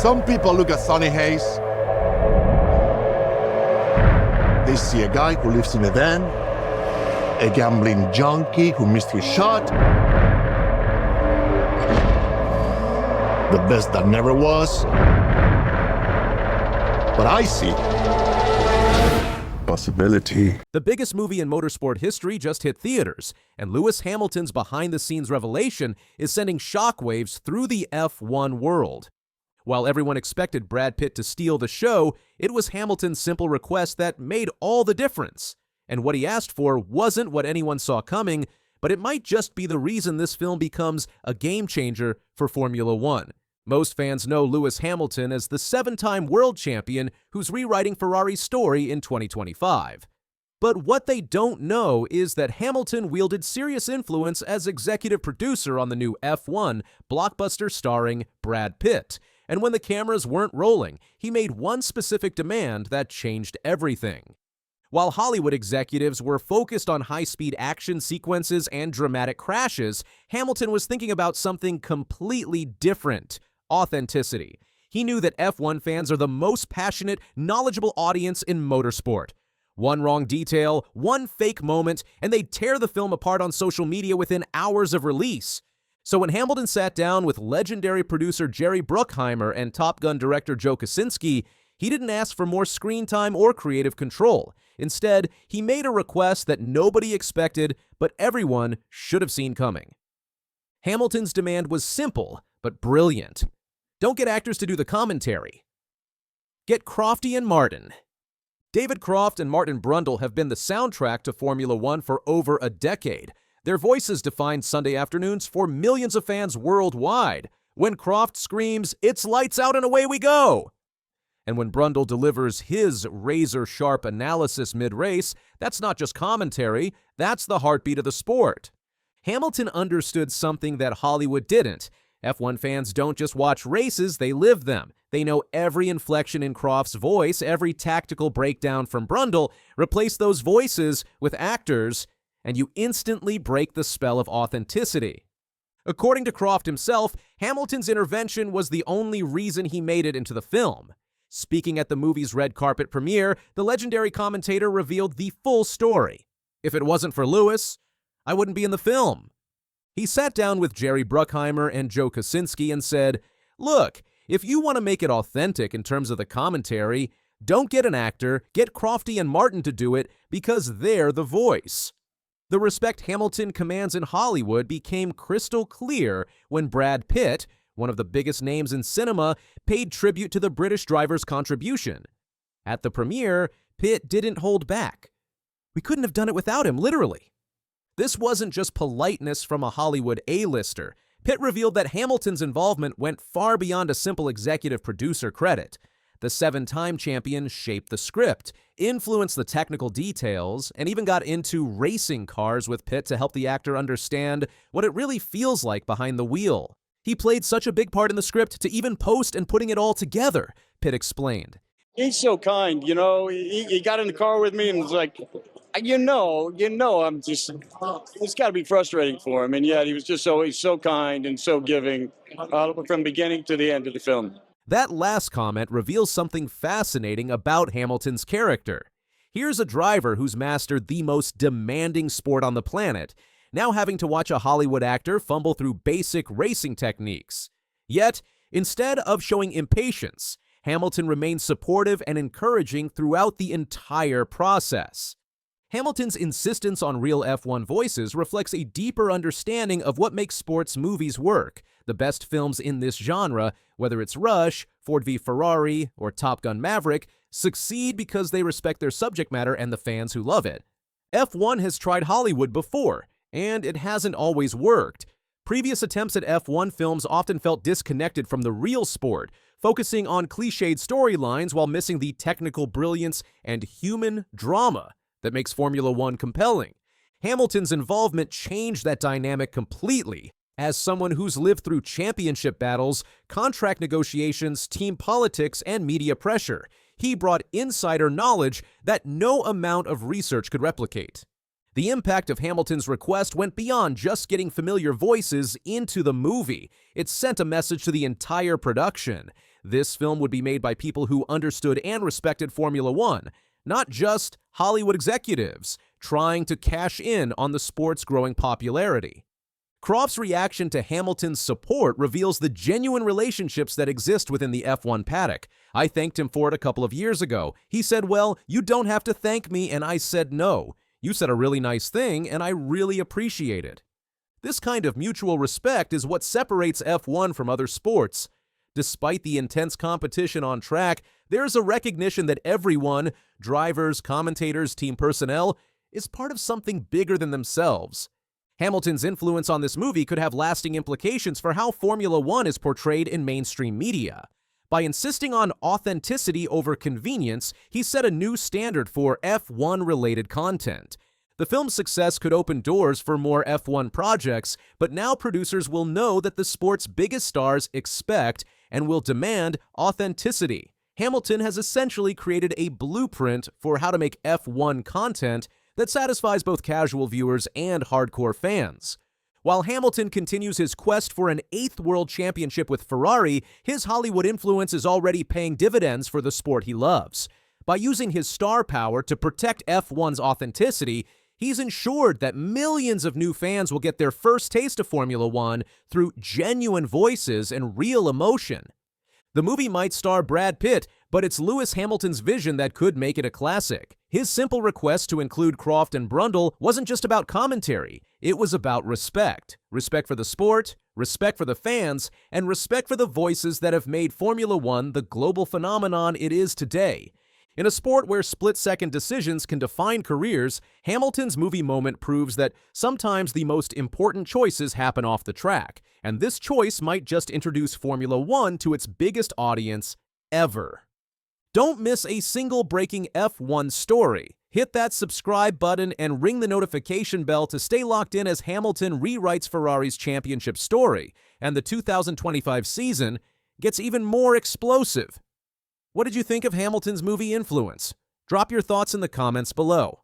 Some people look at Sonny Hayes. They see a guy who lives in a van, a gambling junkie who missed his shot, the best that never was. But I see possibility. The biggest movie in motorsport history just hit theaters, and Lewis Hamilton's behind-the-scenes revelation is sending shockwaves through the F1 world. While everyone expected Brad Pitt to steal the show, it was Hamilton's simple request that made all the difference. And what he asked for wasn't what anyone saw coming, but it might just be the reason this film becomes a game-changer for Formula One. Most fans know Lewis Hamilton as the 7-time world champion who's rewriting Ferrari's story in 2025. But what they don't know is that Hamilton wielded serious influence as executive producer on the new F1 blockbuster starring Brad Pitt. And when the cameras weren't rolling, he made one specific demand that changed everything. While Hollywood executives were focused on high-speed action sequences and dramatic crashes, Hamilton was thinking about something completely different: authenticity. He knew that F1 fans are the most passionate, knowledgeable audience in motorsport. One wrong detail, one fake moment, and they'd tear the film apart on social media within hours of release. So when Hamilton sat down with legendary producer Jerry Bruckheimer and Top Gun director Joe Kosinski, he didn't ask for more screen time or creative control. Instead, he made a request that nobody expected, but everyone should have seen coming. Hamilton's demand was simple, but brilliant. Don't get actors to do the commentary. Get Crofty and Martin. David Croft and Martin Brundle have been the soundtrack to Formula One for over a decade. Their voices define Sunday afternoons for millions of fans worldwide. When Croft screams, "It's lights out and away we go!" And when Brundle delivers his razor-sharp analysis mid-race, that's not just commentary, that's the heartbeat of the sport. Hamilton understood something that Hollywood didn't. F1 fans don't just watch races, they live them. They know every inflection in Croft's voice, every tactical breakdown from Brundle. Replace those voices with actors, and you instantly break the spell of authenticity. According to Croft himself, Hamilton's intervention was the only reason he made it into the film. Speaking at the movie's red carpet premiere, the legendary commentator revealed the full story. "If it wasn't for Lewis, I wouldn't be in the film." He sat down with Jerry Bruckheimer and Joe Kosinski and said, "Look, if you want to make it authentic in terms of the commentary, don't get an actor, get Crofty and Martin to do it because they're the voice." The respect Hamilton commands in Hollywood became crystal clear when Brad Pitt, one of the biggest names in cinema, paid tribute to the British driver's contribution. At the premiere, Pitt didn't hold back. "We couldn't have done it without him, literally." This wasn't just politeness from a Hollywood A-lister. Pitt revealed that Hamilton's involvement went far beyond a simple executive producer credit. The 7-time champion shaped the script, influenced the technical details, and even got into racing cars with Pitt to help the actor understand what it really feels like behind the wheel. "He played such a big part in the script to even post and putting it all together," Pitt explained. He's so kind, you know. He got in the car with me and was like, I'm just, it's got to be frustrating for him. And yet he's so kind and so giving from beginning to the end of the film. That last comment reveals something fascinating about Hamilton's character. Here's a driver who's mastered the most demanding sport on the planet, now having to watch a Hollywood actor fumble through basic racing techniques. Yet, instead of showing impatience, Hamilton remained supportive and encouraging throughout the entire process. Hamilton's insistence on real F1 voices reflects a deeper understanding of what makes sports movies work. The best films in this genre, whether it's Rush, Ford v Ferrari, or Top Gun Maverick, succeed because they respect their subject matter and the fans who love it. F1 has tried Hollywood before, and it hasn't always worked. Previous attempts at F1 films often felt disconnected from the real sport, focusing on cliched storylines while missing the technical brilliance and human drama that makes Formula One compelling. Hamilton's involvement changed that dynamic completely. As someone who's lived through championship battles, contract negotiations, team politics, and media pressure, he brought insider knowledge that no amount of research could replicate. The impact of Hamilton's request went beyond just getting familiar voices into the movie. It sent a message to the entire production. This film would be made by people who understood and respected Formula One, not just Hollywood executives trying to cash in on the sport's growing popularity. Croft's reaction to Hamilton's support reveals the genuine relationships that exist within the F1 paddock. I thanked him for it a couple of years ago. He said, "Well, you don't have to thank me," and I said, "No. You said a really nice thing, and I really appreciate it." This kind of mutual respect is what separates F1 from other sports. Despite the intense competition on track, there's a recognition that everyone, drivers, commentators, team personnel, is part of something bigger than themselves. Hamilton's influence on this movie could have lasting implications for how Formula One is portrayed in mainstream media. By insisting on authenticity over convenience, he set a new standard for F1-related content. The film's success could open doors for more F1 projects, but now producers will know that the sport's biggest stars expect and will demand authenticity. Hamilton has essentially created a blueprint for how to make F1 content that satisfies both casual viewers and hardcore fans. While Hamilton continues his quest for an 8th world championship with Ferrari, his Hollywood influence is already paying dividends for the sport he loves. By using his star power to protect F1's authenticity, he's ensured that millions of new fans will get their first taste of Formula One through genuine voices and real emotion. The movie might star Brad Pitt, but it's Lewis Hamilton's vision that could make it a classic. His simple request to include Crofty and Brundle wasn't just about commentary, it was about respect. Respect for the sport, respect for the fans, and respect for the voices that have made Formula One the global phenomenon it is today. In a sport where split-second decisions can define careers, Hamilton's movie moment proves that sometimes the most important choices happen off the track, and this choice might just introduce Formula One to its biggest audience ever. Don't miss a single breaking F1 story. Hit that subscribe button and ring the notification bell to stay locked in as Hamilton rewrites Ferrari's championship story, and the 2025 season gets even more explosive. What did you think of Hamilton's movie influence? Drop your thoughts in the comments below.